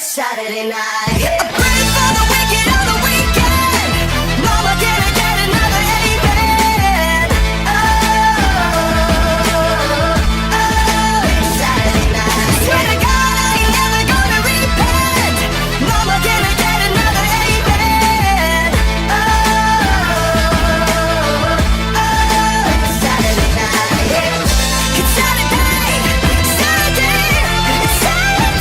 Saturday night. A break for the wicked on the weekend. Mama, can I get another amen? It's Saturday night. Swear to God, I ain't never gonna repent. Mama, can I get another amen? It's Saturday night. It's Saturday, Saturday, it's Saturday.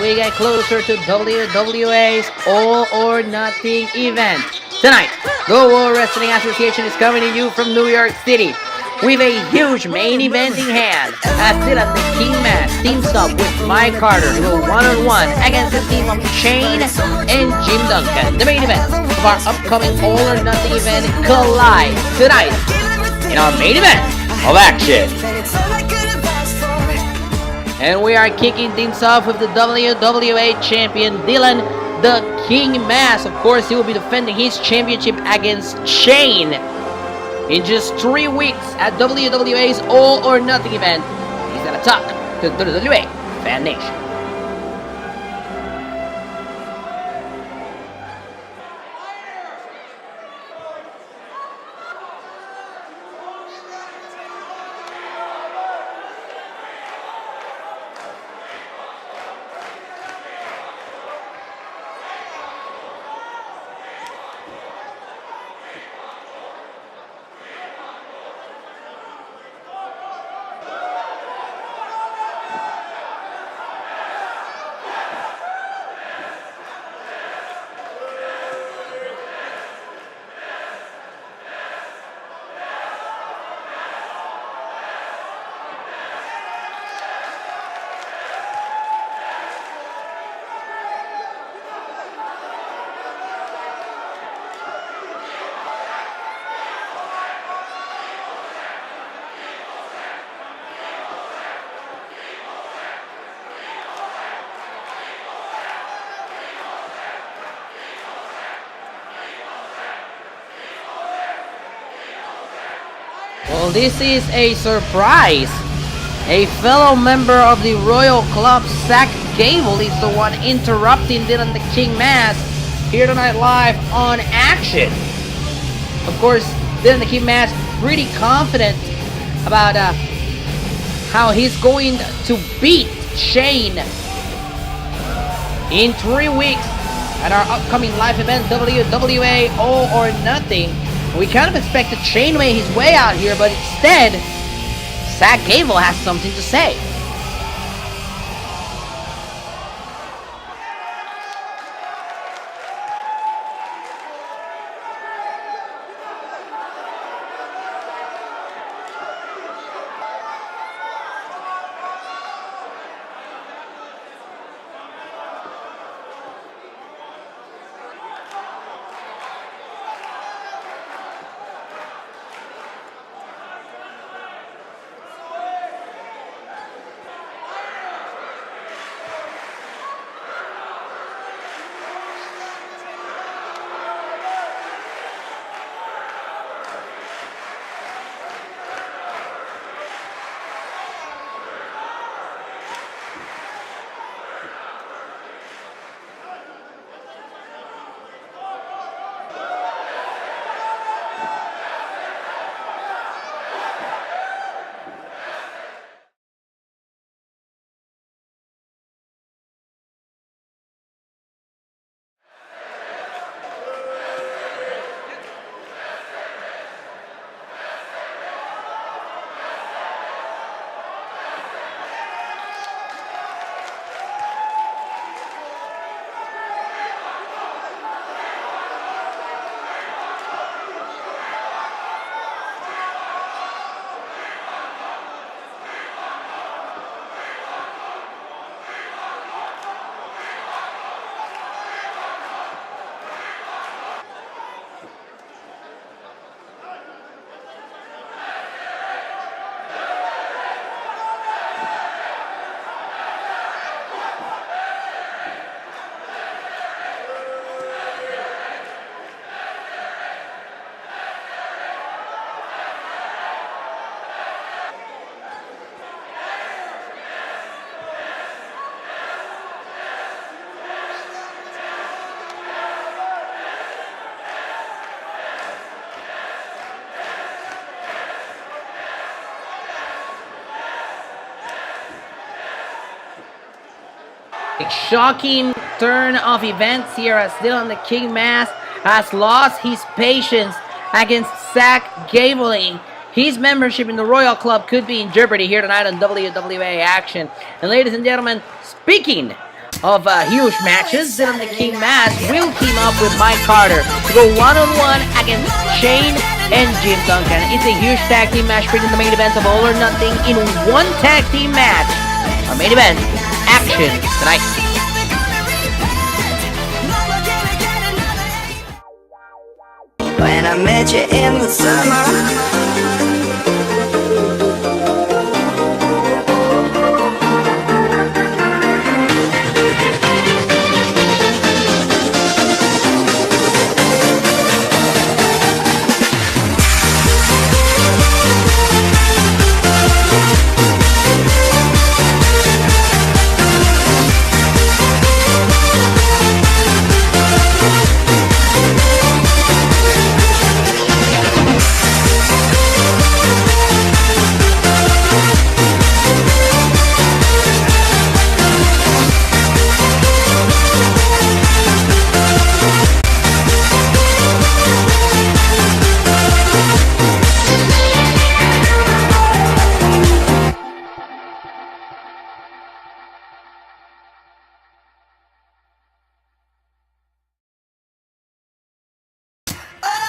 We get closer to WWA's All or Nothing event. Tonight, the World Wrestling Association is coming to you from New York City with a huge main event in hand as Dylan the King Mass teams up with Mike Carter to go one-on-one against the team of Shane and Jim Duncan. The main event of our upcoming All or Nothing event collide tonight in our main event of Action. And we are kicking things off with the WWA champion Dylan the King Mass. Of course, he will be defending his championship against Shane in just 3 weeks at WWA's All or Nothing event. He's gonna talk to the WWA Fan Nation. Well, this is a surprise. A fellow member of the Royal Club, Zach Gable, is the one interrupting Dylan the King Mass here tonight live on Action. Of course, Dylan the King Mass pretty confident about how he's going to beat Shane in 3 weeks at our upcoming live event, WWA All or Nothing. We kind of expected Shane to make his way out here, but instead, Zach Gable has something to say. A shocking turn of events here as Dylan the King Mask has lost his patience against Zach Gable. His membership in the Royal Club could be in jeopardy here tonight on WWA Action. And ladies and gentlemen, speaking of huge matches, Dylan the King Mask will team up with Mike Carter to go one-on-one against Shane and Jim Duncan. It's a huge tag team match bringing the main event of All or Nothing in one tag team match. Our main event, Action, tonight. When I met you in the summer.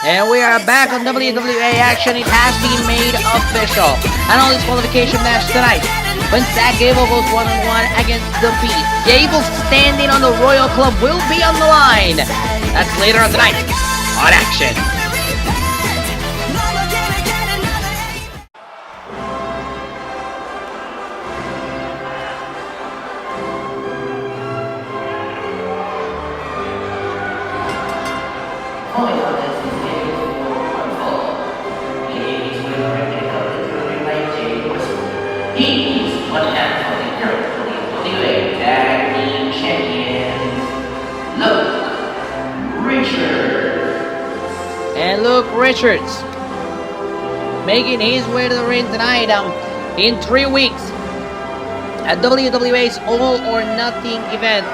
And we are back on WWA Action. It has been made official. And on this qualification match tonight, when Zach Gable goes one-on-one against The Beast, Gable's standing on the Royal Club will be on the line. That's later on tonight on Action. He's one half of the current WWA Tag Team Champions, Luke Richards. And Luke Richards making his way to the ring tonight in 3 weeks at WWA's All or Nothing event.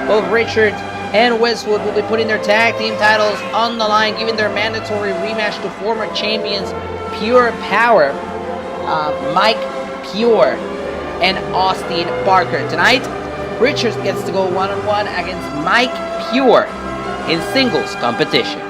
Both Richards and Westwood will be putting their tag team titles on the line, giving their mandatory rematch to former champions Pure Power, Mike Pure and Austin Parker. Tonight, Richards gets to go one-on-one against Mike Pure in singles competition.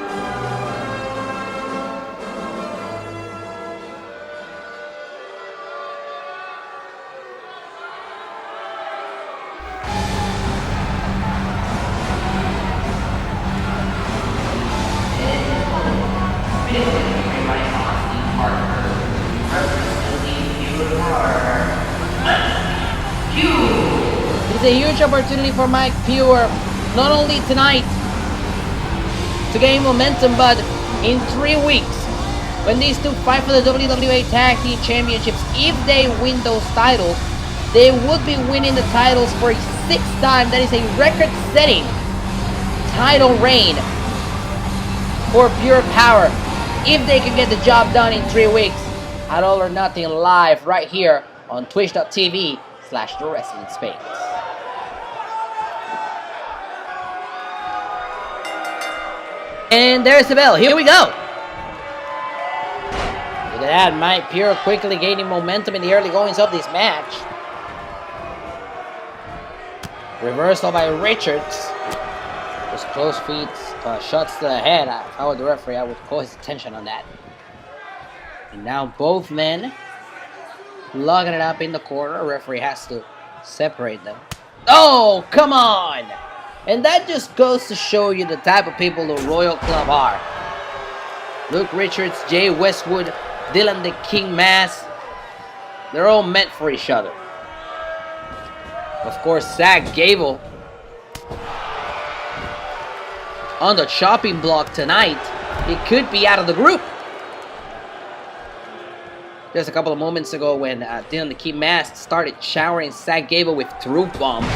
It's a huge opportunity for Mike Pure, not only tonight to gain momentum, but in 3 weeks when these two fight for the WWA Tag Team Championships. If they win those titles, they would be winning the titles for a 6th time. That is a record-setting title reign for Pure Power if they can get the job done in 3 weeks at All or Nothing live right here on twitch.tv/The Wrestling Space. And there's the bell. Here we go. Look at that. Mike Pure quickly gaining momentum in the early goings of this match. Reversal by Richards. Those close feet shots to the head. If I were the referee, I would call his attention on that. And now both men lugging it up in the corner. A referee has to separate them. Oh, come on! And that just goes to show you the type of people the Royal Club are. Luke Richards, Jay Westwood, Dylan the King Mask. They're all meant for each other. Of course, Zach Gable on the chopping block tonight. He could be out of the group. Just a couple of moments ago when Dylan the King Mask started showering Zach Gable with truth bombs.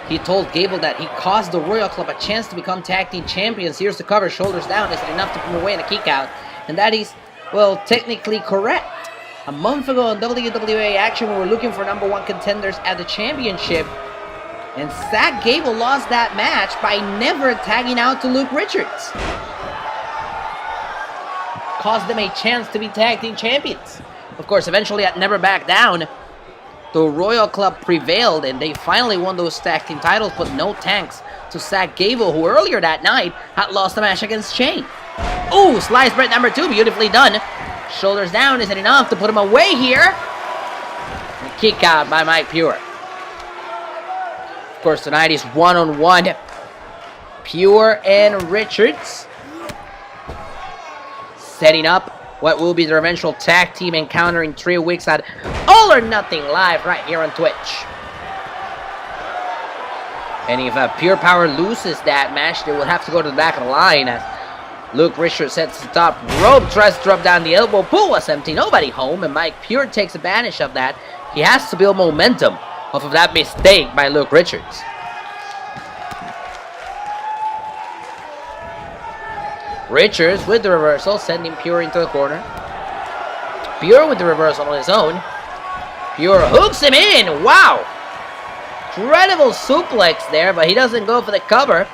He told Gable that he cost the Royal Club a chance to become tag team champions. Here's the cover, shoulders down. Is it enough to put him away in a kick out? And that is, well, technically correct. A month ago on WWA Action, we were looking for #1 contenders at the championship, and Zach Gable lost that match by never tagging out to Luke Richards. Cost them a chance to be tag team champions. Of course, eventually at Never Back Down, the Royal Club prevailed and they finally won those tag team titles, but no thanks to Zach Gable, who earlier that night had lost the match against Shane. Ooh, slice bread #2, beautifully done. Shoulders down, isn't enough to put him away here. And kick out by Mike Pure. Of course, tonight is one-on-one. Pure and Richards setting up what will be their eventual tag team encounter in 3 weeks at All or Nothing Live right here on Twitch. And if Pure Power loses that match, they will have to go to the back of the line as Luke Richards sets the top rope, tries to drop down the elbow, pool was empty, nobody home, and Mike Pure takes advantage of that. He has to build momentum off of that mistake by Luke Richards. Richards with the reversal, sending Pure into the corner. Pure with the reversal on his own. Pure hooks him in. Wow! Incredible suplex there, but he doesn't go for the cover.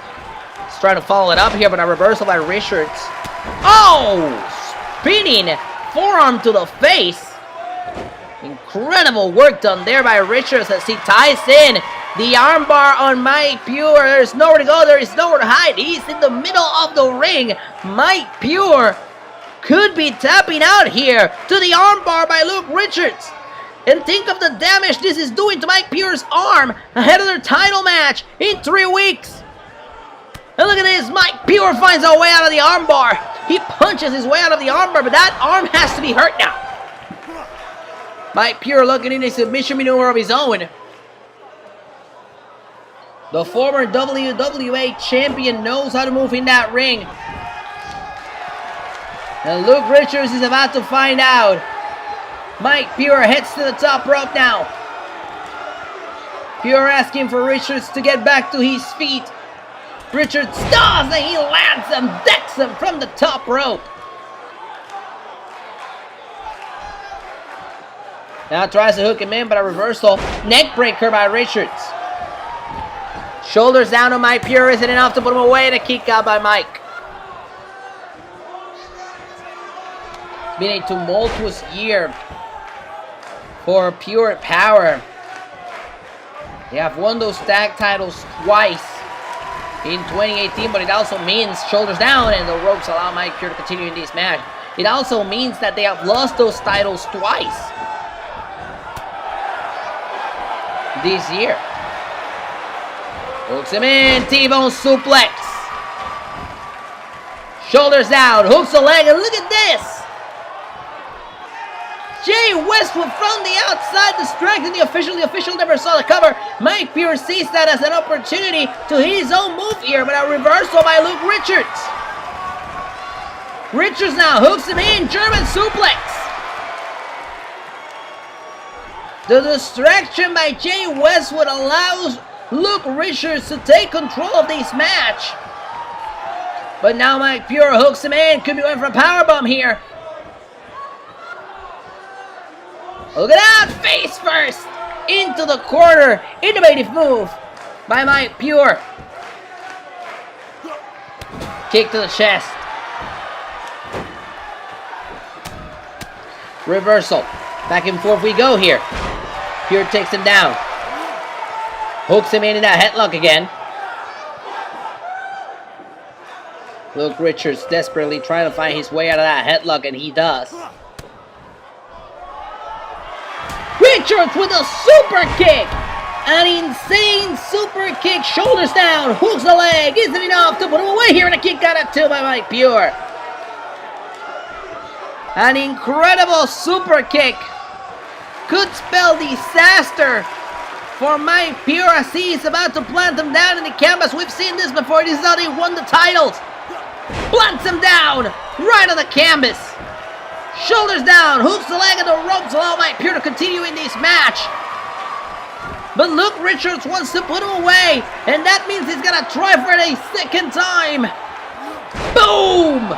He's trying to follow it up here, but a reversal by Richards. Oh! Spinning forearm to the face. Incredible work done there by Richards as he ties in the armbar on Mike Pure. There's nowhere to go. There is nowhere to hide. He's in the middle of the ring. Mike Pure could be tapping out here to the armbar by Luke Richards. And think of the damage this is doing to Mike Pure's arm ahead of their title match in 3 weeks. And look at this. Mike Pure finds a way out of the armbar. He punches his way out of the armbar, but that arm has to be hurt now. Mike Pure looking in a submission maneuver of his own. The former WWA champion knows how to move in that ring. And Luke Richards is about to find out. Mike Pure heads to the top rope now. Pure asking for Richards to get back to his feet. Richards does, and he lands him, decks him from the top rope. Now tries to hook him in, but a reversal. Neck breaker by Richards. Shoulders down on Mike Pure isn't enough to put him away, and a kick out by Mike. It's been a tumultuous year for Pure Power. They have won those tag titles twice in 2018, but it also means shoulders down and the ropes allow Mike Pure to continue in this match. It also means that they have lost those titles twice this year. Hooks him in, T-bone suplex. Shoulders down, hooks the leg, and look at this. Jay Westwood from the outside distracting the official. The official never saw the cover. Mike Pure sees that as an opportunity to hit his own move here, but a reversal by Luke Richards. Richards now hooks him in, German suplex. The distraction by Jay Westwood allows Luke Richards to take control of this match. But now Mike Pure hooks him in. Could be going for a powerbomb here. Look at that! Face first! Into the corner. Innovative move by Mike Pure. Kick to the chest. Reversal. Back and forth we go here. Pure takes him down. Hooks him in that headlock again. Luke Richards desperately trying to find his way out of that headlock, and he does. Richards with a super kick! An insane super kick, shoulders down, hooks the leg, isn't enough to put him away here, and a kick out at 2 by Mike Pure. An incredible super kick could spell disaster for Mike Pure as he is about to plant him down in the canvas. We've seen this before. This is how they won the titles. Plants him down right on the canvas. Shoulders down, hooks the leg, and the ropes allow Mike Pure to continue in this match. But Luke Richards wants to put him away, and that means he's gonna try for it a second time. Boom!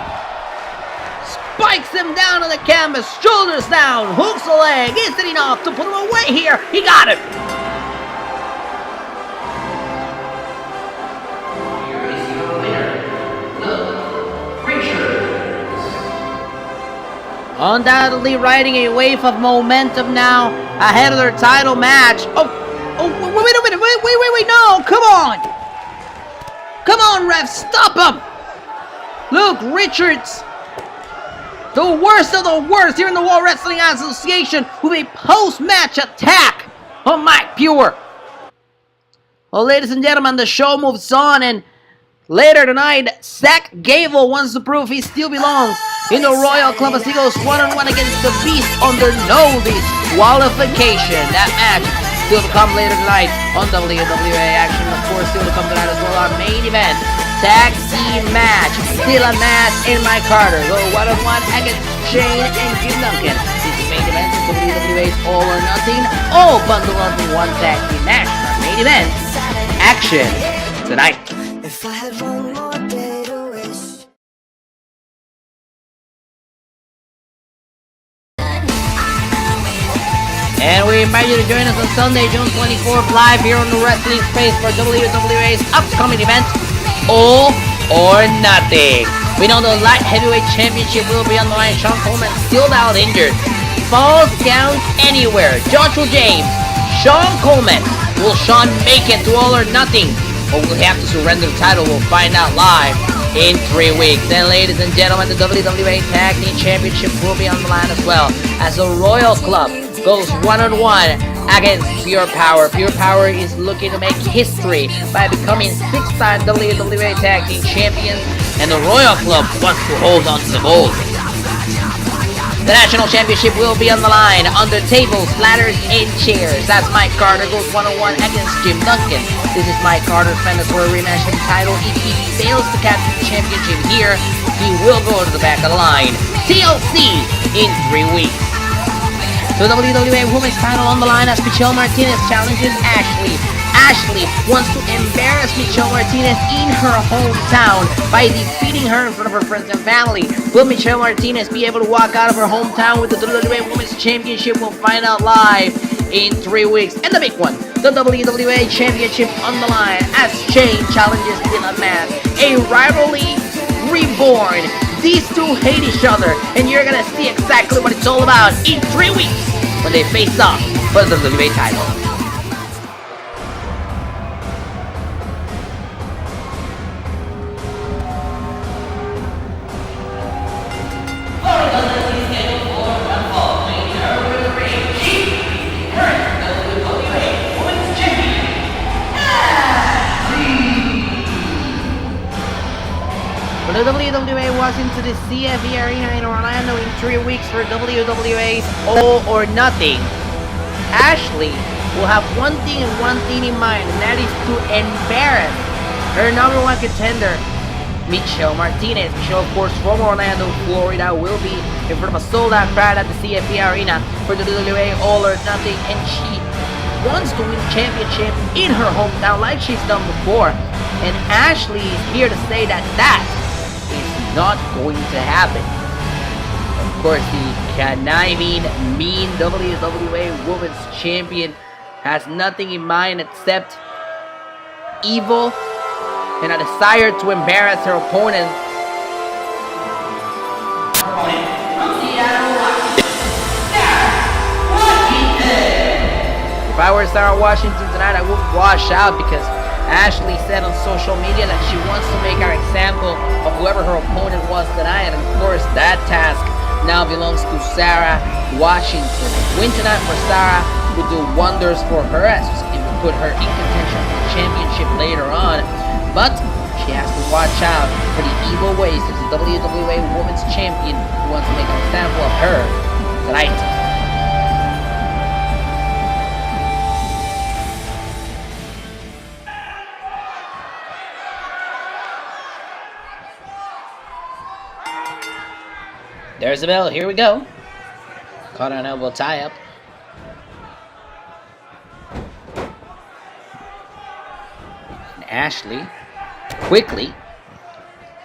spikes him down on the canvas, shoulders down, hooks a leg, is it enough to put him away here? He got it! Here is your winner, the Richards. Undoubtedly riding a wave of momentum now ahead of their title match. Oh, wait a minute, wait, no, come on! Come on, ref, stop him! Look, Richards, the worst of the worst here in the World Wrestling Association with a post-match attack on Mike Pure. Well, ladies and gentlemen, the show moves on, and later tonight, Zach Gable wants to prove he still belongs in the Royal Club as he goes one-on-one against the Beast under no disqualification. That match still to come later tonight on WWA Action. Of course, still to come tonight as well, our main event. Tag team match, still a match in Mike Carter. Go one-on-one against Shane and Jim Duncan. This is main event of WWA's All or Nothing, all bundled into one tag team match. Our main event, Action, tonight. If I had one more day to wish. And we invite you to join us on Sunday, June 24th, live here on the Wrestling Space for WWA's upcoming event, All or Nothing. We know the Light Heavyweight Championship will be on the line. Sean Coleman still out injured. Falls down anywhere. Joshua James, Sean Coleman. Will Sean make it to All or Nothing? Or will he have to surrender the title? We'll find out live in 3 weeks. And ladies and gentlemen, the WWA Tag Team Championship will be on the line as well, as the Royal Club goes one-on-one against Pure Power. Pure Power is looking to make history by becoming 6-time WWA Tag Team Champions, and the Royal Club wants to hold on to the gold. The National Championship will be on the line under tables, ladders, and chairs. That's Mike Carter goes one-on-one against Jim Duncan. This is Mike Carter's mandatory rematch for the title. If he fails to capture the championship here, he will go to the back of the line. TLC in 3 weeks. The WWA Women's title on the line as Michelle Martinez challenges Ashley. Ashley wants to embarrass Michelle Martinez in her hometown by defeating her in front of her friends and family. Will Michelle Martinez be able to walk out of her hometown with the WWA Women's Championship? We'll find out live in 3 weeks. And the big one, the WWA Championship on the line as Shane challenges Dylan Mass. A rivalry reborn. These two hate each other, and you're gonna see exactly what it's all about in 3 weeks when they face off for the WWE title. The WWA walks into the CFE Arena in Orlando in 3 weeks for WWA's All or Nothing. Ashley will have one thing in mind, and that is to embarrass her number one contender, Michelle Martinez. Michelle, of course, from Orlando, Florida, will be in front of a sold-out crowd at the CFE Arena for the WWA All or Nothing, and she wants to win the championship in her hometown like she's done before. And Ashley is here to say that is not going to happen. Of course, the conniving, mean WWA Women's Champion has nothing in mind except evil and a desire to embarrass her opponent. If I were Sarah Washington tonight, I would wash out because Ashley said on social media that she wants to make our example of whoever her opponent was tonight, and of course that task now belongs to Sarah Washington. Win tonight for Sarah would do wonders for her, as it would put her in contention for the championship later on, but she has to watch out for the evil ways of the WWA Women's Champion who wants to make an example of her tonight. There's the bell. Here we go. Caught an elbow tie-up. And Ashley quickly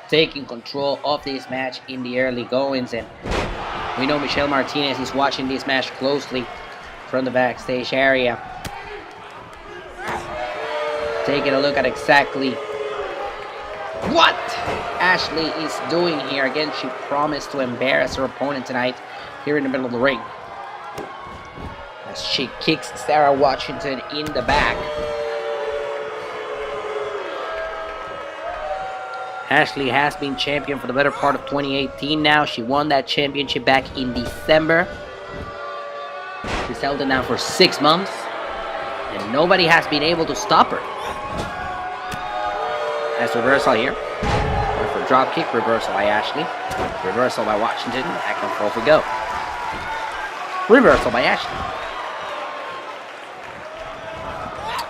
taking control of this match in the early goings, and we know Michelle Martinez is watching this match closely from the backstage area, taking a look at exactly what Ashley is doing here. Again, she promised to embarrass her opponent tonight here in the middle of the ring, as she kicks Sarah Washington in the back. Ashley has been champion for the better part of 2018 now. She won that championship back in December. She's held it now for 6 months, and nobody has been able to stop her. Nice reversal here. Going for a drop kick, reversal by Ashley. Reversal by Washington, back and forth we go. Reversal by Ashley.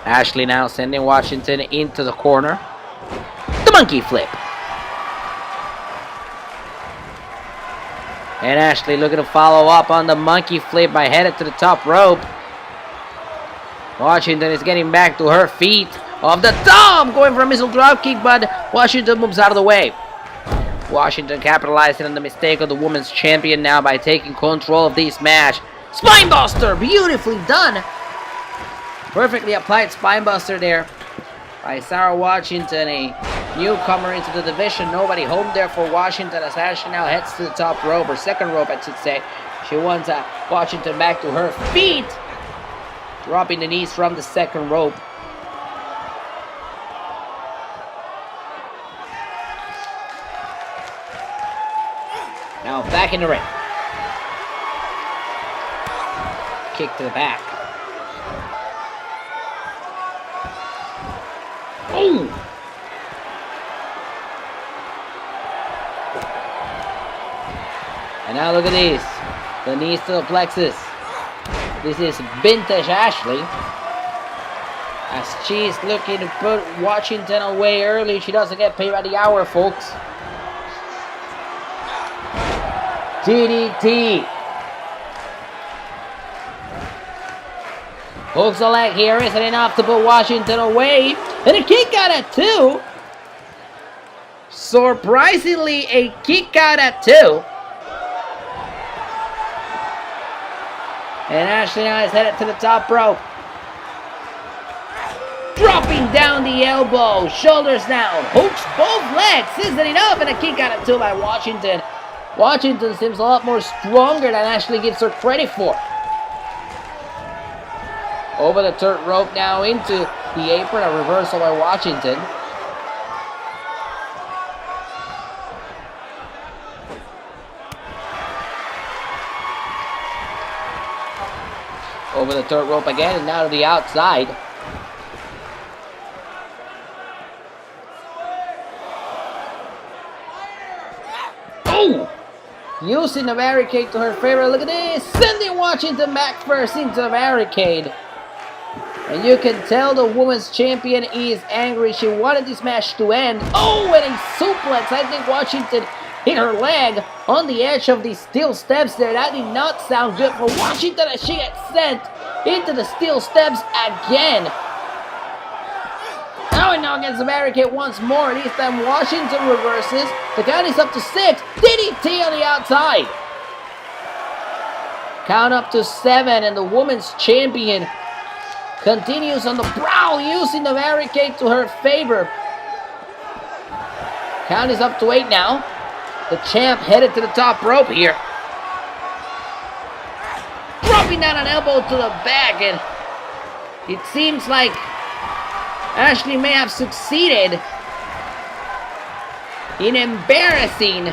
Ashley now sending Washington into the corner. The monkey flip. And Ashley looking to follow up on the monkey flip by headed to the top rope. Washington is getting back to her feet. Off the top, going for a missile drop kick, but Washington moves out of the way. Washington capitalizing on the mistake of the women's champion now by taking control of this match. Spinebuster, beautifully done. Perfectly applied spinebuster there by Sarah Washington, a newcomer into the division. Nobody home there for Washington, as Ashley now heads to the top rope, or second rope I should say. She wants Washington back to her feet, dropping the knees from the second rope. Now back in the ring. Kick to the back. Oh! And now look at this. The knees to the plexus. This is vintage Ashley. As she's looking to put Washington away early. She doesn't get paid by the hour, folks. DDT. Hooks the leg here. Isn't enough to put Washington away. And a kick out at 2. Surprisingly, a kick out at 2. And Ashley now is headed to the top rope. Dropping down the elbow. Shoulders down. Hooks both legs. Isn't enough. And a kick out at 2 by Washington. Washington seems a lot more stronger than Ashley gives her credit for. Over the third rope now into the apron. A reversal by Washington. Over the third rope again, and now to the outside. Oh! Using the barricade to her favor. Look at this. Sending Washington back first into the barricade. And you can tell the women's champion is angry. She wanted this match to end. Oh, and a suplex. I think Washington hit her leg on the edge of the steel steps there. That did not sound good for Washington, as she gets sent into the steel steps again. Now against the barricade once more. This time Washington reverses. The count is up to 6. DDT on the outside. Count up to 7, and the women's champion continues on the prowl, using the barricade to her favor. Count is up to 8 now. The champ headed to the top rope here. Dropping down an elbow to the back, and it seems like Ashley may have succeeded in embarrassing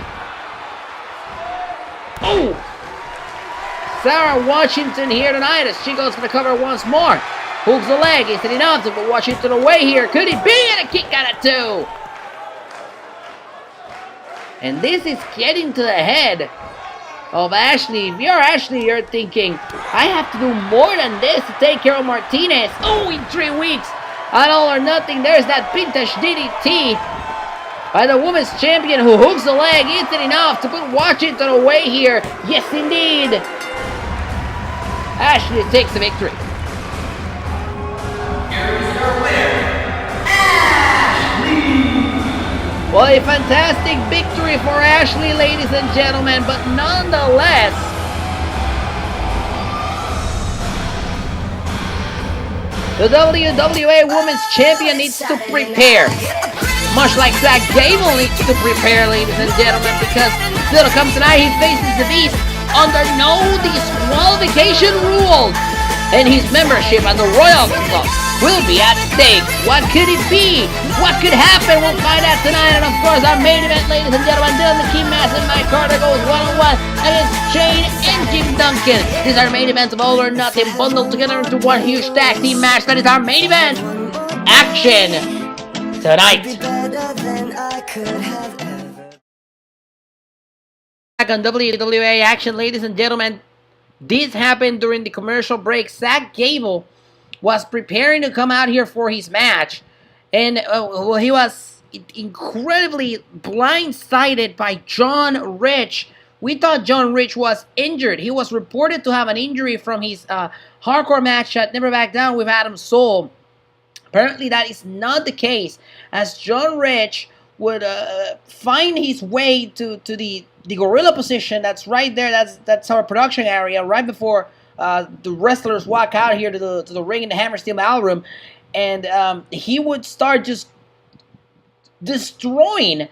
Sarah Washington here tonight, as she goes for the cover once more. Hooks the leg. Is it enough to put Washington away here? Could it be? And a kick out at 2. And this is getting to the head of Ashley. If you're Ashley, you're thinking, I have to do more than this to take care of Martinez. Oh, in 3 weeks. On All or Nothing, there's that vintage DDT by the women's champion, who hooks the leg. Is it enough to put Washington away here? Yes, indeed. Ashley takes the victory. Well, a fantastic victory for Ashley, ladies and gentlemen, but nonetheless, the WWA Women's Champion needs to prepare. Much like Zach Gable needs to prepare, ladies and gentlemen, because still to come tonight, he faces the Beast under no disqualification rules. And his membership at the Royal Club will be at stake. What could it be? What could happen? We'll find out tonight. And of course, our main event, ladies and gentlemen, Dylan the Key Mass and Mike Carter goes one-on-one against Shane and Jim Duncan. This is our main event of All or Nothing, bundled together into one huge tag team match. That is our main event. Action tonight. Back on WWA Action, ladies and gentlemen. This happened during the commercial break. Zach Gable was preparing to come out here for his match, and he was incredibly blindsided by John Rich. We thought John Rich was injured. He was reported to have an injury from his hardcore match at Never Back Down with Adam Soul. Apparently that is not the case, as John Rich would find his way to the gorilla position that's right there. That's our production area right before the wrestlers walk out here to the ring in the Hammer Steel Ballroom, and he would start just destroying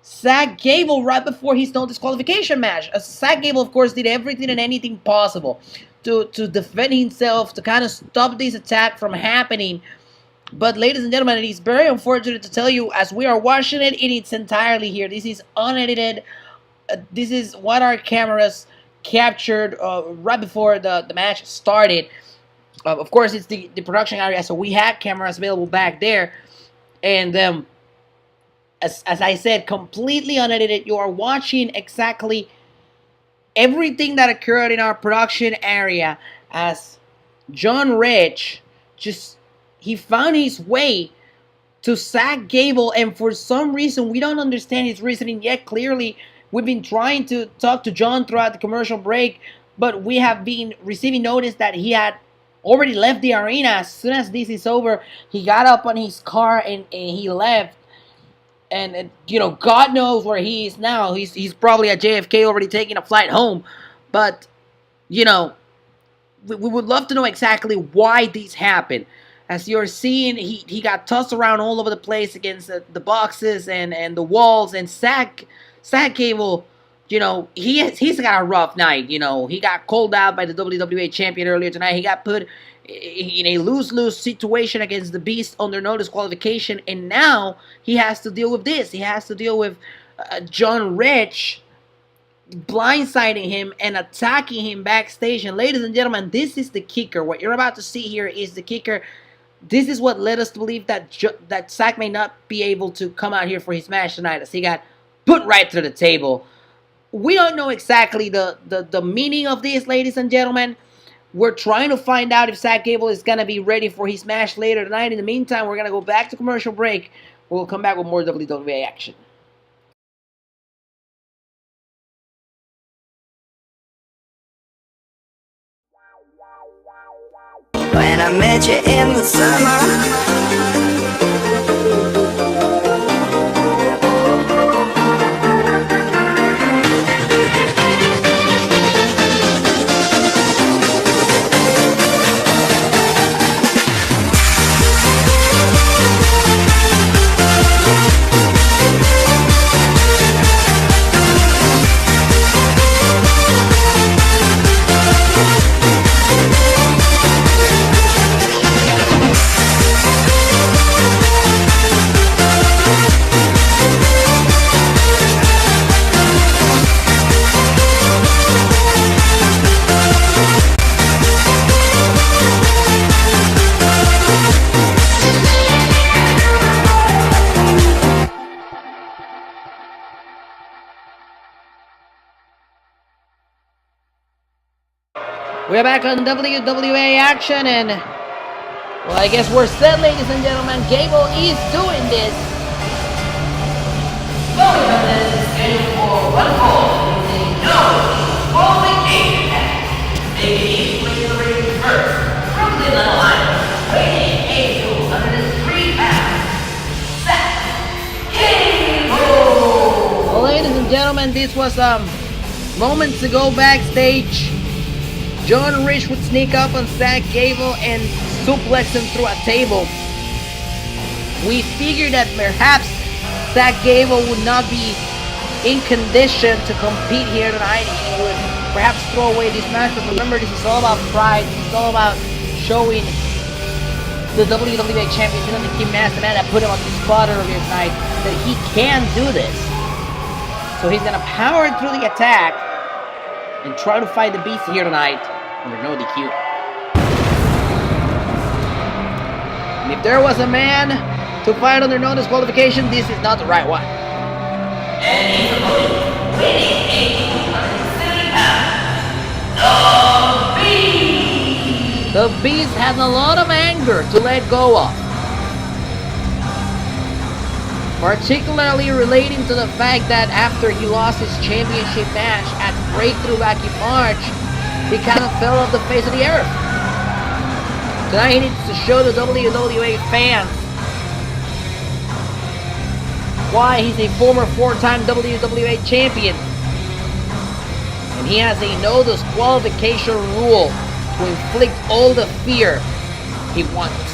Zach Gable right before his no disqualification match. Zach Gable, of course, did everything and anything possible to defend himself, to kind of stop this attack from happening. But ladies and gentlemen, it is very unfortunate to tell you, as we are watching it in its entirety here, this is unedited. This is what our cameras captured right before the match started. Of course, it's the production area, so we had cameras available back there. And as I said, completely unedited. You are watching exactly everything that occurred in our production area as John Rich he found his way to Zach Gable, and for some reason, we don't understand his reasoning yet. Clearly, we've been trying to talk to John throughout the commercial break, but we have been receiving notice that he had already left the arena. As soon as this is over, he got up on his car and he left. And God knows where he is now. He's probably at JFK already taking a flight home. But, we would love to know exactly why this happened. As you're seeing, he got tossed around all over the place against the boxes and the walls. And Zach Gable, he's got a rough night. He got called out by the WWA champion earlier tonight. He got put in a lose-lose situation against the Beast under no disqualification. And now he has to deal with this. He has to deal with John Rich blindsiding him and attacking him backstage. And ladies and gentlemen, this is the kicker. What you're about to see here is the kicker. This is what led us to believe that Zach may not be able to come out here for his match tonight, as he got put right through the table. We don't know exactly the meaning of this, ladies and gentlemen. We're trying to find out if Zach Gable is going to be ready for his match later tonight. In the meantime, we're going to go back to commercial break. We'll come back with more WWA action. When I met you in the summer, We're back on WWA Action, and well, I guess we're set, ladies and gentlemen. Gable is doing this. Scheduled for one fall using no disqualification match. Making his way to the ring first from Cleveland, Ohio, weighing 8 under the 3 pounds. Zach Gable. gentlemen, this was moments ago backstage. John Rich would sneak up on Zach Gable and suplex him through a table. We figured that perhaps Zach Gable would not be in condition to compete here tonight. He would perhaps throw away this match, but remember, this is all about pride. It's all about showing the WWA Champion, the King Master Man that put him on the spot earlier tonight, that he can do this. So he's gonna power through the attack and try to fight the Beast here tonight under no DQ. And if there was a man to fight under no disqualification, this is not the right one. And he's opponent, weighing 870 pounds, the Beast! The Beast has a lot of anger to let go of. Particularly relating to the fact that after he lost his championship match at Breakthrough back in March, he kind of fell off the face of the earth. Tonight he needs to show the WWA fans why he's a former 4-time WWA champion. And he has a no disqualification rule to inflict all the fear he wants.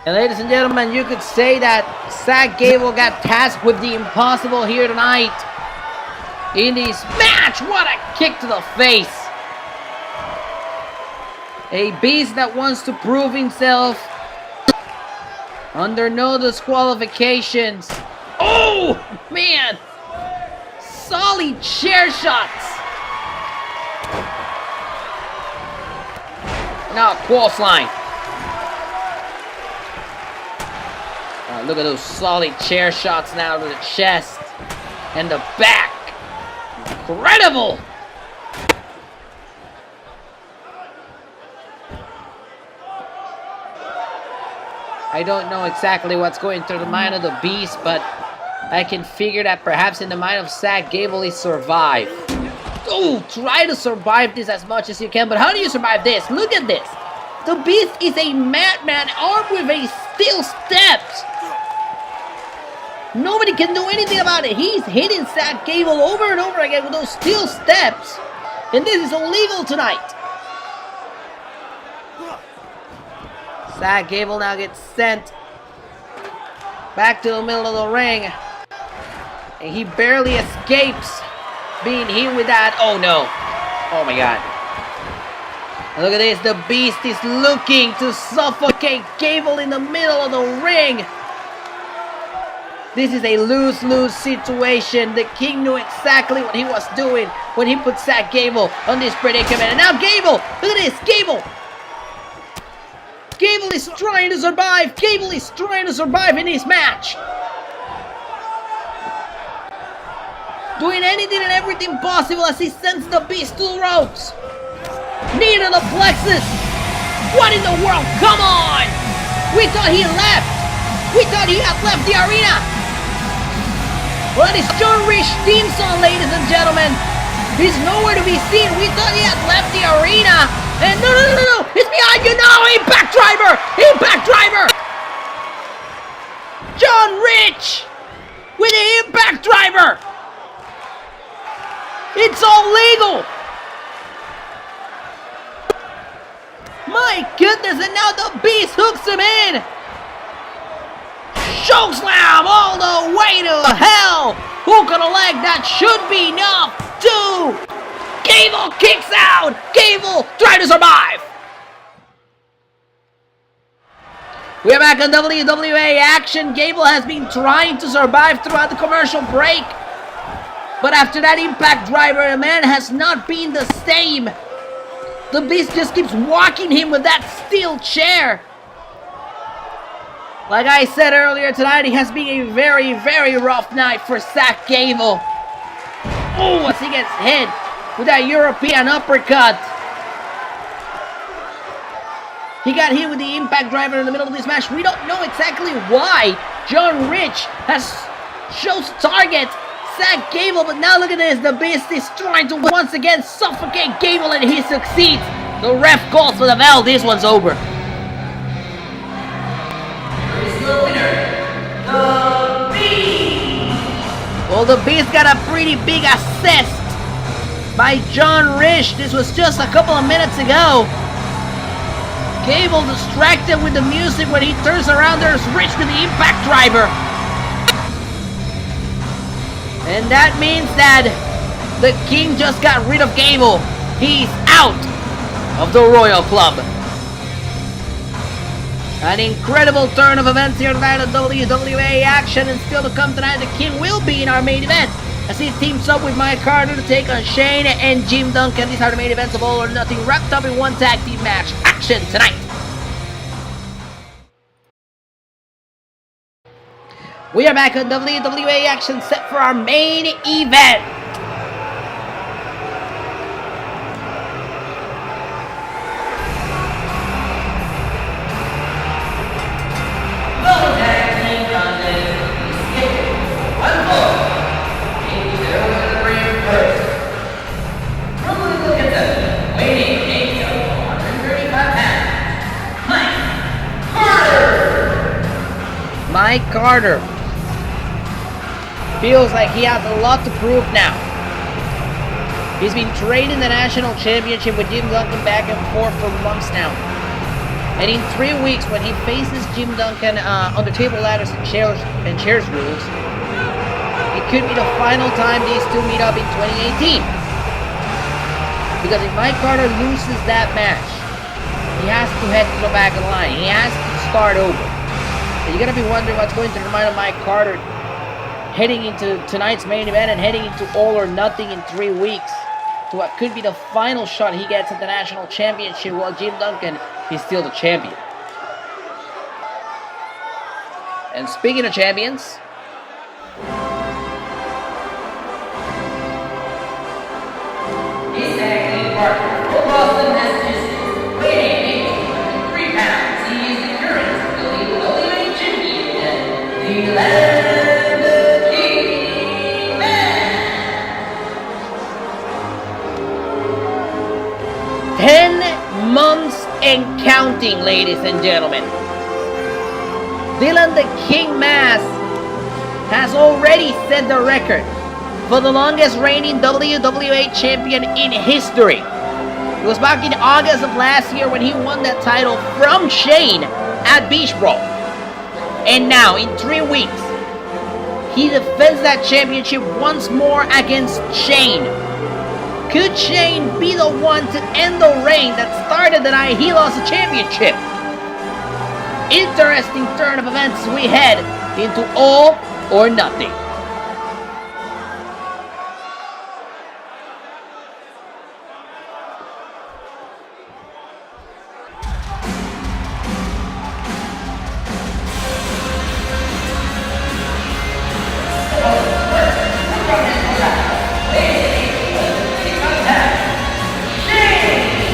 And ladies and gentlemen, you could say that Zach Gable got tasked with the impossible here tonight in this match. What a kick to the face. A Beast that wants to prove himself under no disqualifications. Oh, man. Solid chair shots. Now, clothesline. Look at those solid chair shots now to the chest and the back. Incredible! I don't know exactly what's going through the mind of the Beast, but I can figure that perhaps in the mind of Zach Gable is survive. Oh, try to survive this as much as you can, but how do you survive this? Look at this. The Beast is a madman armed with a steel steps. Nobody can do anything about it. He's hitting Zach Gable over and over again with those steel steps. And this is illegal tonight. Zach Gable now gets sent back to the middle of the ring. And he barely escapes being hit with that. Oh no. Oh my god. And look at this. The Beast is looking to suffocate Gable in the middle of the ring. This is a lose-lose situation. The King knew exactly what he was doing when he put Zach Gable on this predicament. And now Gable, look at this, Gable. Gable is trying to survive. Gable is trying to survive in this match. Doing anything and everything possible as he sends the Beast to the ropes. Knee to the plexus. What in the world? Come on. We thought he left. We thought he had left the arena. Well, that is John Rich theme song, ladies and gentlemen. He's nowhere to be seen. We thought he had left the arena. And no. It's behind you now. Impact driver. Impact driver. John Rich with the impact driver. It's all legal. My goodness. And now the Beast hooks him in. Chokeslam all the way to hell. Hook on a leg. That should be enough. 2. Gable kicks out. Gable trying to survive. We are back on WWA Action. Gable has been trying to survive throughout the commercial break. But after that impact driver, the man has not been the same. The Beast just keeps walking him with that steel chair. Like I said earlier tonight, it has been a very, very rough night for Zach Gable. Oh, as he gets hit with that European uppercut. He got hit with the impact driver in the middle of this match. We don't know exactly why John Rich has shows target Zach Gable, but now look at this. The Beast is trying to once again suffocate Gable, and he succeeds. The ref calls for the bell. This one's over. Here is your winner, the Beast. Well, the Beast got a pretty big assist by John Rich. This was just a couple of minutes ago. Gable distracted with the music. When he turns around, there's Rich with the impact driver. And that means that the King just got rid of Gable. He's out of the Royal Club. An incredible turn of events here tonight at WWA Action, and still to come tonight, the King will be in our main event as he teams up with Mike Carter to take on Shane and Jim Duncan. These are the main events of All or Nothing, wrapped up in one tag team match action tonight. We are back on WWA Action, set for our main event. Mike Carter feels like he has a lot to prove now. He's been training the national championship with Jim Duncan back and forth for months now. And in 3 weeks, when he faces Jim Duncan on the table ladders and chairs rules, it could be the final time these two meet up in 2018. Because if Mike Carter loses that match, he has to head to the back of the line. He has to start over. And you're going to be wondering what's going to remind of Mike Carter heading into tonight's main event and heading into All or Nothing in 3 weeks to what could be the final shot he gets at the national championship, while Jim Duncan is still the champion. And speaking of champions, his tag team partner, Full Boston Massachusetts, weighing 3 pounds. He is the current WWA champion, the Land King Man. 10 months and counting, ladies and gentlemen. Dylan the King Mass has already set the record for the longest reigning WWA champion in history. It was back in August of last year when he won that title from Shane at Beach Brawl. And now, in 3 weeks, he defends that championship once more against Shane. Could Shane be the one to end the reign that started the night he lost the championship? Interesting turn of events as we head into All or Nothing.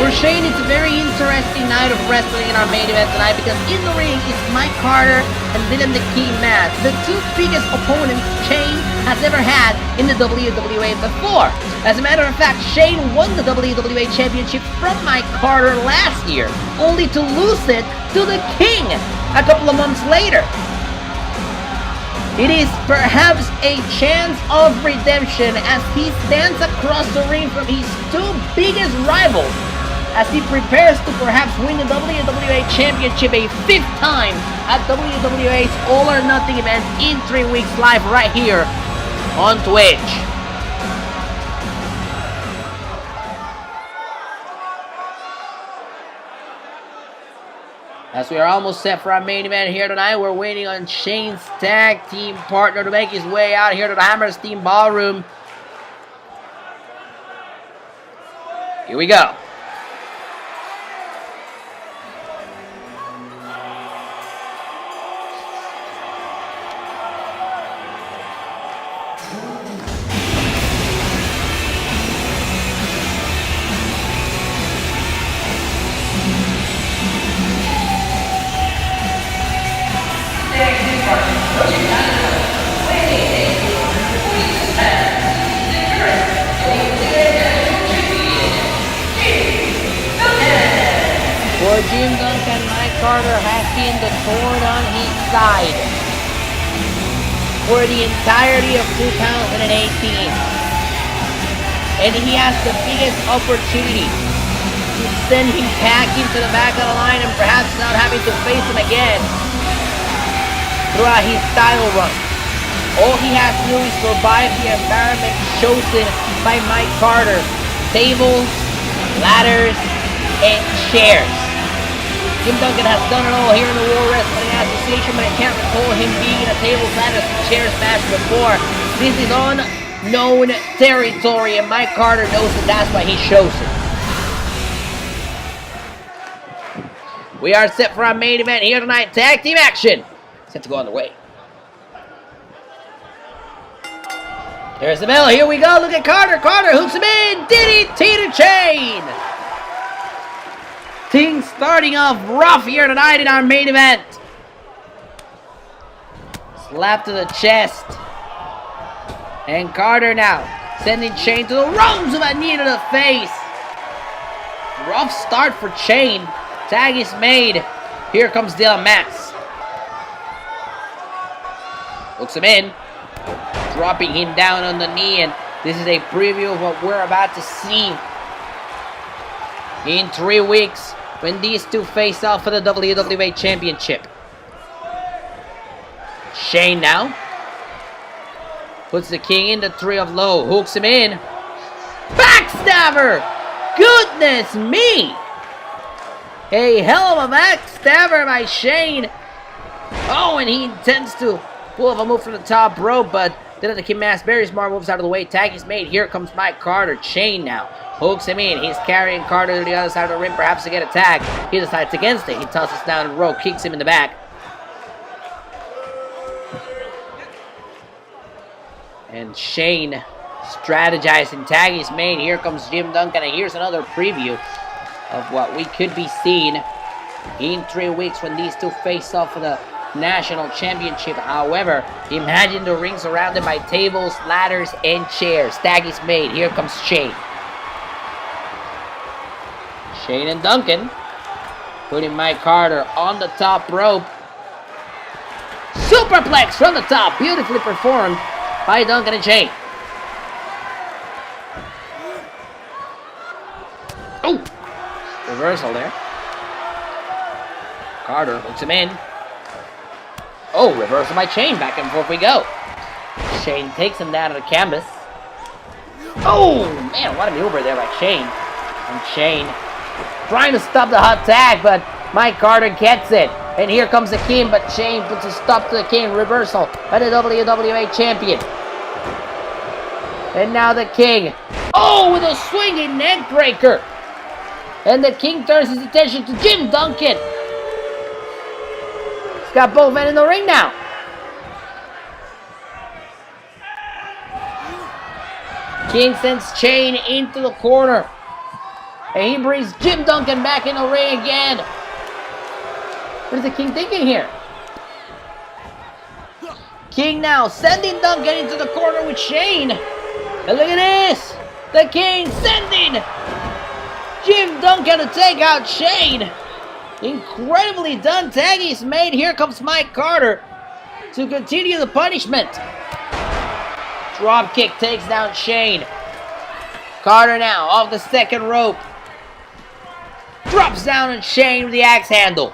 For Shane, it's a very interesting night of wrestling in our main event tonight, because in the ring is Mike Carter and Dylan the King Mass, the two biggest opponents Shane has ever had in the WWA before. As a matter of fact, Shane won the WWA Championship from Mike Carter last year, only to lose it to the King a couple of months later. It is perhaps a chance of redemption as he stands across the ring from his two biggest rivals, as he prepares to perhaps win the WWA Championship a 5th time at WWA's All or Nothing event in 3 weeks live right here on Twitch. As we are almost set for our main event here tonight, we're waiting on Shane's tag team partner to make his way out here to the Hammerstein Ballroom. Here we go. where Jim Duncan, Mike Carter has been the thorn on his side for the entirety of 2018. And he has the biggest opportunity to send him packing to the back of the line and perhaps not having to face him again throughout his title run. All he has to do is survive the environment chosen by Mike Carter. Tables, ladders, and chairs. Jim Duncan has done it all here in the World Wrestling Association, but I can't recall him being in a tables, ladders, and chairs match before. This is unknown territory, and Mike Carter knows that that's why he chose it. We are set for our main event here tonight. Tag team action. Set to go on the way. There's the bell. Here we go. Look at Carter. Carter hooks him in. DDT to chain. Things starting off rough here tonight in our main event. Slap to the chest. And Carter now sending Shane to the ropes with a knee to the face. Rough start for Shane. Tag is made. Here comes Dylan Max. Hooks him in. Dropping him down on the knee, and this is a preview of what we're about to see in 3 weeks when these two face off for the WWA Championship. Shane now puts the King in the tree of low, hooks him in. Backstabber! Goodness me! A hell of a backstabber by Shane. Oh, and he intends to pull off a move from the top rope, but then the King Mass Barry Smart moves out of the way. Tag is made. Here comes Mike Carter. Shane now hooks him in. He's carrying Carter to the other side of the ring, perhaps to get a tag. He decides against it. He tosses down the rope, kicks him in the back. And Shane strategizing. Tag is made. Here comes Jim Duncan, and here's another preview of what we could be seeing in 3 weeks when these two face off for the National Championship. However, imagine the ring surrounded by tables, ladders, and chairs. Tag is made. Here comes Shane. Shane and Duncan putting Mike Carter on the top rope. Superplex from the top. Beautifully performed by Duncan and Shane. Oh! Reversal there. Carter hooks him in. Oh, reversal by Shane. Back and forth we go. Shane takes him down to the canvas. Oh, man, what a maneuver there by Shane. And Shane trying to stop the hot tag, but Mike Carter gets it. And here comes the King, but Shane puts a stop to the King. Reversal by the WWA Champion. And now the King. Oh, with a swinging neck breaker. And the King turns his attention to Jim Duncan. He's got both men in the ring now. King sends Shane into the corner. And he brings Jim Duncan back in the ring again. What is the King thinking here? King now sending Duncan into the corner with Shane. And look at this. The King sending Jim Duncan to take out Shane. Incredibly done. Tag is made. Here comes Mike Carter to continue the punishment. Drop kick takes down Shane. Carter now off the second rope. Drops down on Shane with the axe handle.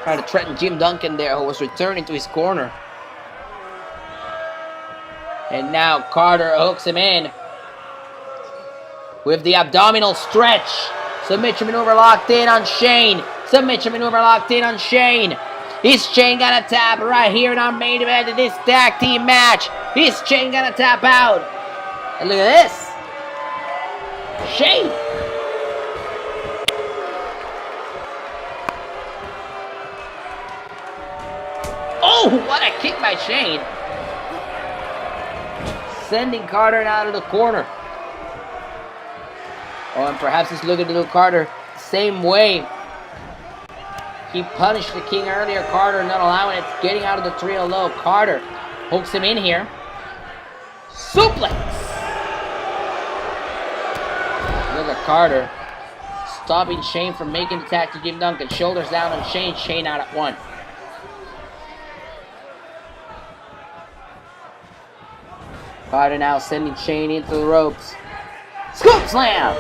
Trying to threaten Jim Duncan there, who was returning to his corner. And now Carter hooks him in with the abdominal stretch. Submission maneuver locked in on Shane. Submission maneuver locked in on Shane. Is Shane gonna tap right here in our main event of this tag team match? Is Shane gonna tap out? And look at this. Shane. Oh, what a kick by Shane. Sending Carter out of the corner. Oh, and perhaps he's looking to do Carter the same way he punished the King earlier. Carter not allowing it, getting out of the trio low. Carter hooks him in here. Suplex. Look at Carter stopping Shane from making the tag to Jim Duncan. Shoulders down on Shane. Shane out at 1. Carter now sending Shane into the ropes. Scoop slam!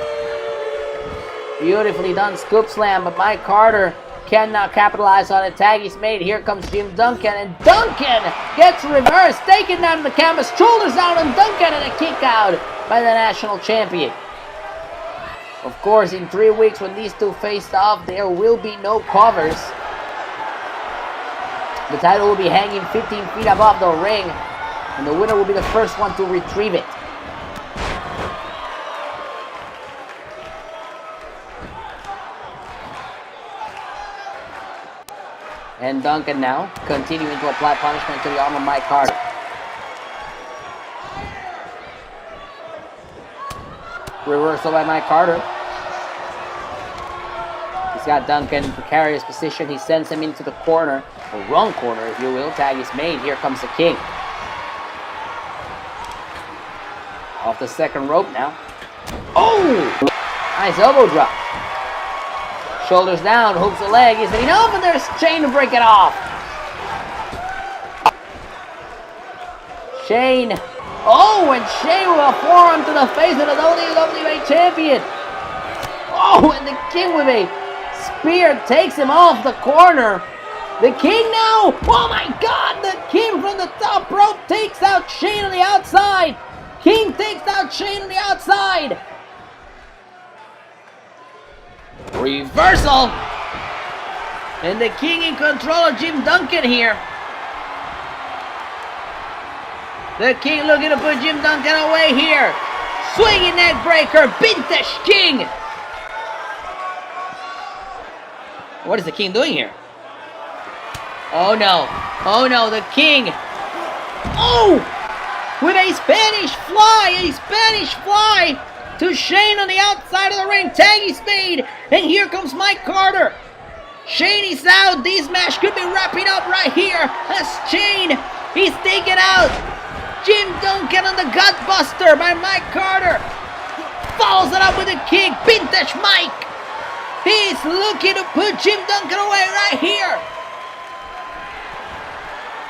Beautifully done scoop slam, but Mike Carter cannot capitalize on the tag he's made. Here comes Jim Duncan, and Duncan gets reversed, taken down the canvas, shoulders down on Duncan, and a kick out by the national champion. Of course, in 3 weeks when these two faced off, there will be no covers. The title will be hanging 15 feet above the ring, and the winner will be the first one to retrieve it. And Duncan now continuing to apply punishment to the arm of Mike Carter. Reversal by Mike Carter. He's got Duncan in precarious position. He sends him into the corner, the wrong corner if you will. Tag is made. Here comes the King. Off the second rope now. Oh! Nice elbow drop. Shoulders down, hooks the leg. Is it enough? And there's Shane to break it off. Shane. Oh, and Shane with a forearm to the face of the WWA champion. Oh, and the King with a spear takes him off the corner. The King now. Oh my God, the King from the top rope takes out Shane on the outside. King takes out Shane on the outside. Reversal. And the King in control of Jim Duncan here. The King looking to put Jim Duncan away here. Swinging neck breaker. Vintage King. What is the King doing here? Oh no. Oh no, the King. Oh! With a Spanish fly. A Spanish fly. To Shane on the outside of the ring. Tag is made. And here comes Mike Carter. Shane is out. This match could be wrapping up right here. As Shane is taken out. Jim Duncan on the Gutbuster by Mike Carter. Follows it up with a kick. Vintage Mike. He's looking to put Jim Duncan away right here.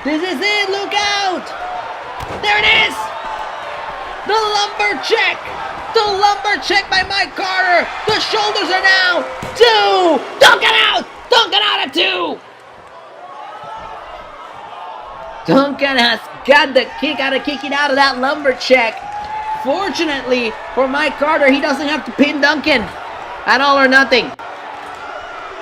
This is it. Look out. There it is. The lumber check. The lumber check by Mike Carter. The shoulders are down. 2. Duncan out. Duncan out at 2. Duncan has got the kick out of kicking out of that lumber check. Fortunately for Mike Carter, he doesn't have to pin Duncan at all or nothing.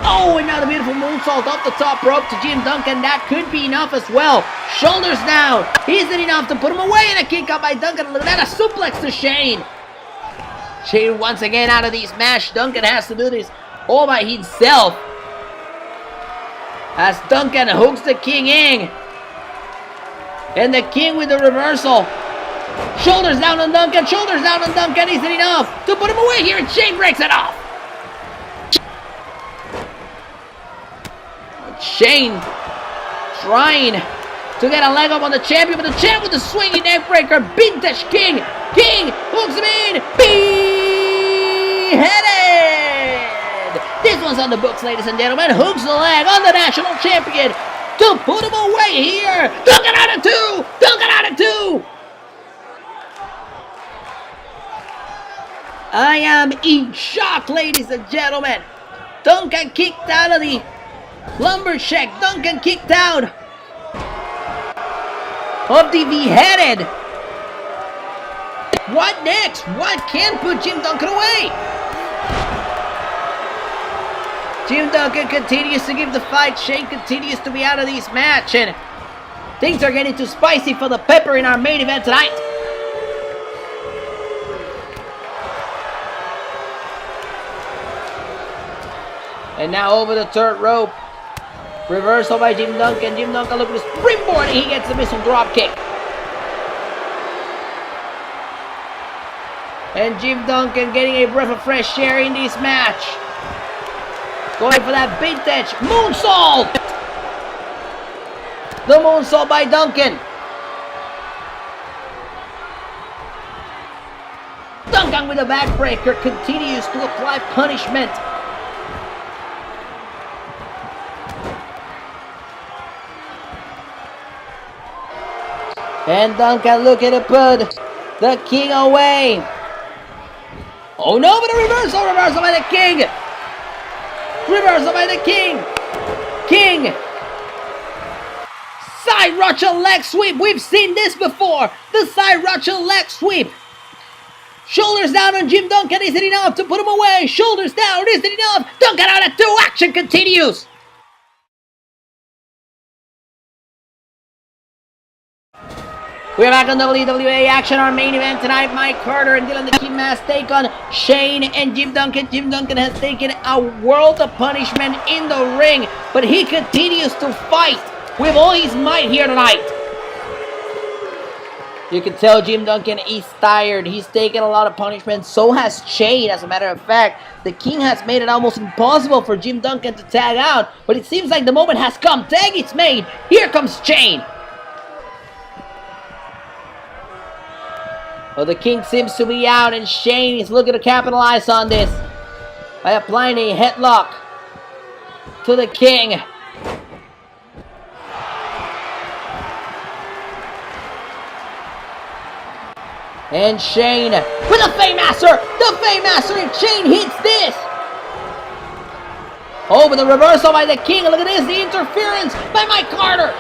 Oh, and now the beautiful moonsault off the top rope to Jim Duncan. That could be enough as well. Shoulders down. Is it enough to put him away? And a kick out by Duncan. Look at that, a suplex to Shane. Shane once again out of these match. Duncan has to do this all by himself. As Duncan hooks the King in. And the King with the reversal. Shoulders down on Duncan. Shoulders down on Duncan. Is it enough to put him away here? And Shane breaks it off. Shane trying to get a leg up on the champion, but the champ with the swinging neck breaker. Vintage King. King hooks him in. Beheaded. This one's on the books, ladies and gentlemen. Hooks the leg on the national champion to put him away here. Duncan out of 2. Duncan out of 2. I am in shock, ladies and gentlemen. Duncan kicked out of the lumber check. Duncan kicked out of the beheaded. What next? What can put Jim Duncan away? Jim Duncan continues to give the fight. Shane continues to be out of this match. And things are getting too spicy for the pepper in our main event tonight. And now over the third rope. Reversal by Jim Duncan. Jim Duncan looking to springboard, and he gets the missile drop kick. And Jim Duncan getting a breath of fresh air in this match. Going for that vintage moonsault. The moonsault by Duncan. Duncan with a backbreaker continues to apply punishment And Duncan looking to put the King away. Oh no, but a reversal by the King. Reversal by the King. King. Side Russian leg sweep. We've seen this before. The side Russian leg sweep. Shoulders down on Jim Duncan. Is it enough to put him away? Shoulders down. Is it enough? Duncan out at 2. Action continues. We're back on WWA Action. Our main event tonight. Mike Carter and Dylan the Kid Mask take on Shane and Jim Duncan. Jim Duncan has taken a world of punishment in the ring, but he continues to fight with all his might here tonight. You can tell Jim Duncan is tired. He's taken a lot of punishment. So has Shane. As a matter of fact, the King has made it almost impossible for Jim Duncan to tag out, but it seems like the moment has come. Tag is made. Here comes Shane. Well, the King seems to be out, and Shane is looking to capitalize on this by applying a headlock to the King. And Shane with a Faymaster! The Faymaster, and Shane hits this! Oh, but the reversal by the King. Look at this, the interference by Mike Carter.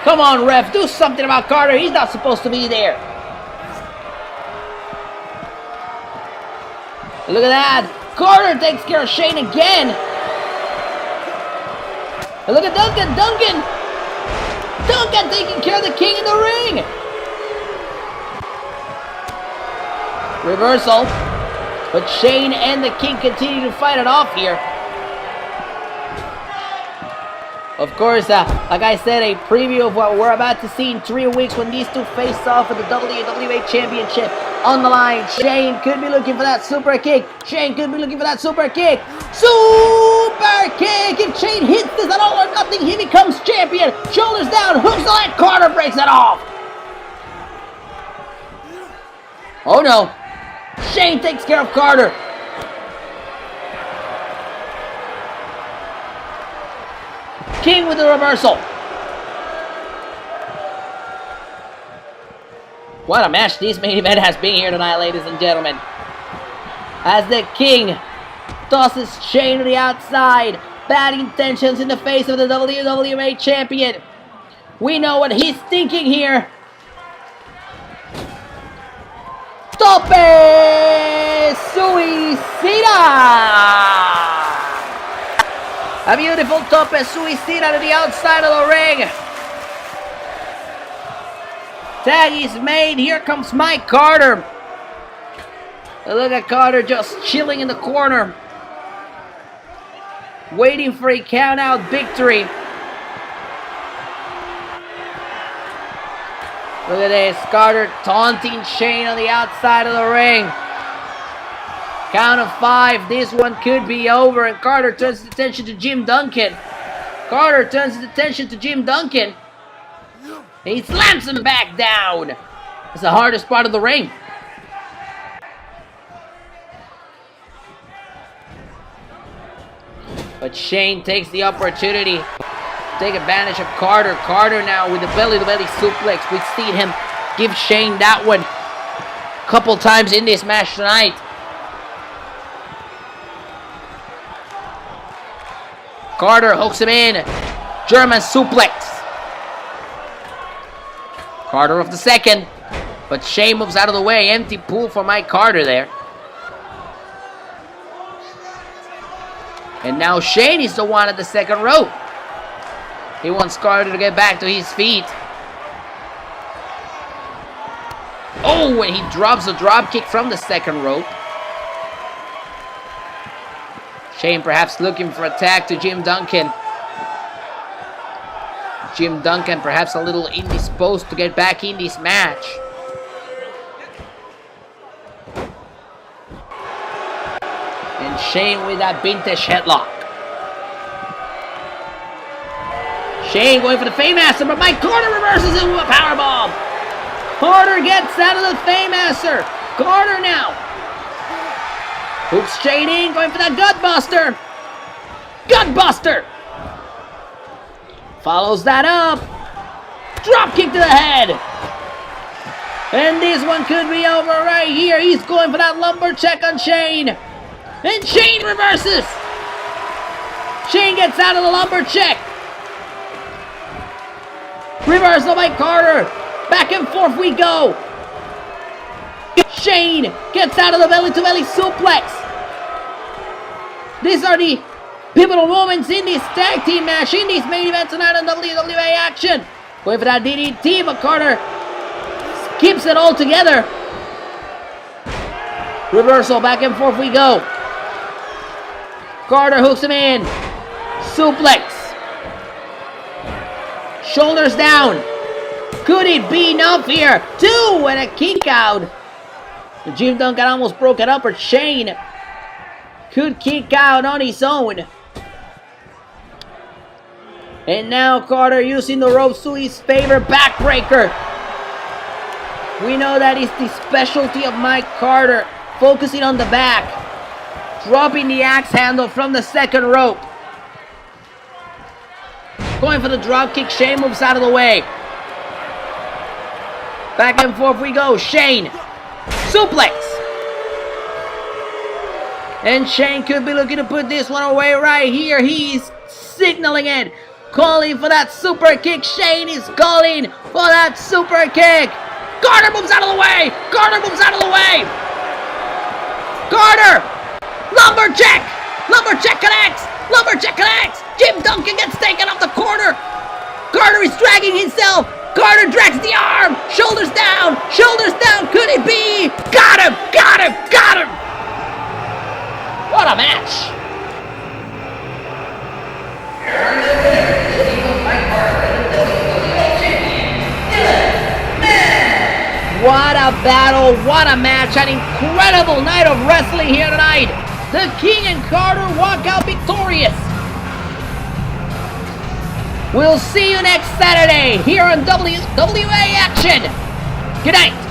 Come on, ref, do something about Carter. He's not supposed to be there. Look at that. Carter takes care of Shane again. And look at Duncan. Duncan taking care of the King in the ring. Reversal. But Shane and the King continue to fight it off here. Of course, like I said, a preview of what we're about to see in 3 weeks when these two face off for the WWA Championship on the line. Shane could be looking for that super kick. Super kick. If Shane hits this at all or nothing, he becomes champion. Shoulders down, hooks the leg. Carter breaks it off. Oh no. Shane takes care of Carter. King with the reversal. What a match this main event has been here tonight, ladies and gentlemen. As the King tosses Shane to the outside. Bad intentions in the face of the WWA Champion. We know what he's thinking here. Tope Suicida! A beautiful tope suicida to the outside of the ring. Tag is made. Here comes Mike Carter. Look at Carter just chilling in the corner, waiting for a count-out victory. Look at this. Carter taunting Shane on the outside of the ring. Count of 5. This one could be over, and Carter turns his attention to Jim Duncan. And he slams him back down. It's the hardest part of the ring. But Shane takes the opportunity to take advantage of Carter. Carter now with the belly-to-belly suplex. We've seen him give Shane that one a couple times in this match tonight. Carter hooks him in. German suplex. Carter of the second. But Shane moves out of the way. Empty pool for Mike Carter there. And now Shane is the one at the second rope. He wants Carter to get back to his feet. Oh, and he drops a drop kick from the second rope. Shane perhaps looking for a tag to Jim Duncan. Jim Duncan perhaps a little indisposed to get back in this match. And Shane with that vintage headlock. Shane going for the Faymaster, but Mike Carter reverses it with a powerbomb. Carter gets out of the Faymaster. Carter now hooks Shane in, going for that Gutbuster. Gutbuster! Follows that up. Drop kick to the head. And this one could be over right here. He's going for that lumberjack on Shane. And Shane reverses. Shane gets out of the lumberjack. Reversal by Carter. Back and forth we go. Shane gets out of the belly-to-belly suplex. These are the pivotal moments in this tag team match, in this main event tonight on WWA Action. Going for that DDT, but Carter keeps it all together. Reversal, back and forth we go. Carter hooks him in. Suplex. Shoulders down. Could it be enough here? 2 and a kick out. Jim Duncan almost broke it up, but Shane could kick out on his own. And now Carter using the ropes to his favor, backbreaker. We know that is the specialty of Mike Carter, focusing on the back, dropping the axe handle from the second rope. Going for the drop kick, Shane moves out of the way. Back and forth we go, Shane. Suplex. And Shane could be looking to put this one away right here. He's signaling it. Calling for that super kick. Shane is calling for that super kick. Carter moves out of the way. Carter moves out of the way. Carter. Lumberjack. Lumberjack connects. Lumberjack connects. Jim Duncan gets taken off the corner. Carter is dragging himself. Carter drags the arm. Shoulders down. Shoulders down. Could it be? Got him. Got him. Got him. What a match. What a battle, what a match, an incredible night of wrestling here tonight. The King and Carter walk out victorious. We'll see you next Saturday here on WWA Action. Good night.